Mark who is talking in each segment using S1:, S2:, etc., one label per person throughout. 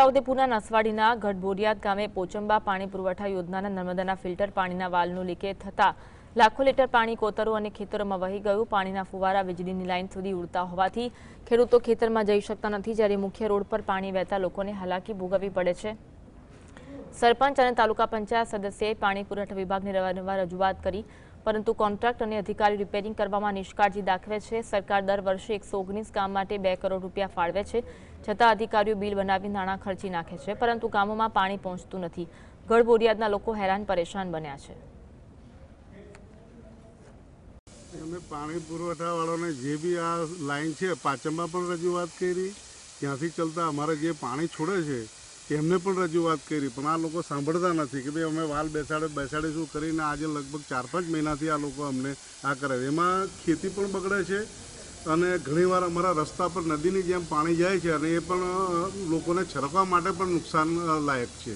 S1: છોટાઉદેપુરના નસવાડીના ગઢબોરિયાદ ગામે પોચંબા પાણી પુરવઠા યોજનાના નર્મદાના ફિલ્ટર પાણીના વાલ્વનું લીકેજ થતા લાખો લીટર પાણી કોતરો અને ખેતરોમાં વહી ગયું। પાણીના ફુવારા વીજળીની લાઇન સુધી ઉડતા હોવાથી ખેડૂતો ખેતરમાં જઈ શકતા નથી, જ્યારે મુખ્ય રોડ પર પાણી વહેતા લોકોને હાલાકી ભોગવવી પડે છે। સરપંચ અને તાલુકા પંચાયત સદસ્યએ પાણી પુરવઠા વિભાગને વારંવાર રજૂઆત કરી, પરંતુ કોન્ટ્રાક્ટ અને અધિકારી રિપેરિંગ કરવામાં નિષ્કાળજી દાખવે છે। સરકાર દર વર્ષે 119 કામ માટે 2 કરોડ રૂપિયા ફાળવે છે, છતાં અધિકારીઓ બિલ બનાવી નાણાં ખર્ચી નાખે છે, પરંતુ ગામોમાં પાણી પહોંચતું નથી। ગઢબોરિયાદના લોકો હેરાન પરેશાન બન્યા છે।
S2: અમે પાણી પુરવઠા વાળાને જે બી આ લાઈન છે પાચંબા પણ રજૂઆત કરી, ત્યાંથી ચાલતા અમારે જે પાણી છોડે છે એમને પણ રજૂઆત કરી, પણ આ લોકો સાંભળતા નથી કે ભાઈ અમે વાલ બેસાડીશું કરીને આજે લગભગ 4-5 મહિનાથી આ લોકો અમને આ કરે। એમાં ખેતી પણ બગડે છે અને ઘણીવાર અમારા રસ્તા પર નદીની જેમ પાણી જાય છે અને એ પણ લોકોને છરકવા માટે પણ નુકસાન લાયક છે।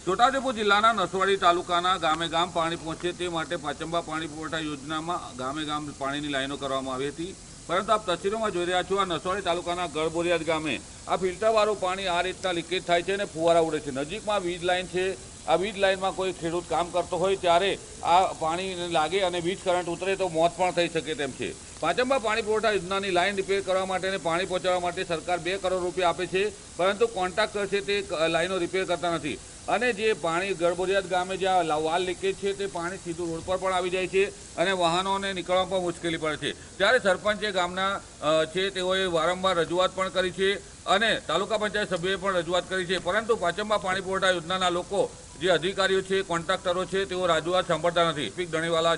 S3: છોટાઉદેપુર જિલ્લાના નસવાડી તાલુકાના ગામે ગામ પાણી પહોંચે તે માટે પાચંબા પાણી પુરવઠા યોજનામાં ગામે ગામ પાણીની લાઈનો કરવામાં આવી હતી, પરંતુ આપ તસવીરોમાં જોઈ રહ્યા છો આ નસવાડી તાલુકાના ગઢબોરિયાદ ગામે આ ફિલ્ટરવાળું પાણી આ રીતના લીકેજ થાય છે અને ફુવારા ઉડે છે। નજીકમાં વીજ લાઈન છે, આ વીજ લાઈનમાં કોઈ ખેડૂત કામ કરતો હોય ત્યારે આ પાણી લાગે અને વીજ કરંટ ઉતરે તો મોત પણ થઈ શકે તેમ છે। પાચંબા પાણી પુરવઠા યોજનાની લાઈન રિપેર કરવા માટે અને પાણી પહોંચાડવા માટે સરકાર 2 કરોડ રૂપિયા આપે છે, પરંતુ કોન્ટ્રાક્ટર છે તે લાઈનો રિપેર કરતા નથી અને જે પાણી ગઢબોરિયાદ ગામે જ્યાં વાલ લીકેજ છે તે પાણી સીધું રોડ પર પણ આવી જાય છે અને વાહનોને નીકળવામાં પણ મુશ્કેલી પડે છે। ત્યારે સરપંચે ગામના છે તેઓએ વારંવાર રજૂઆત પણ કરી છે અને તાલુકા પંચાયત સભ્યોએ પણ રજૂઆત કરી છે, પરંતુ પાચંબા પાણી પુરવઠા યોજનાના લોકો જે અધિકારીઓ છે, કોન્ટ્રાક્ટરો છે, તેઓ રજૂઆત સાંભળતા નથી। ધણીવાલા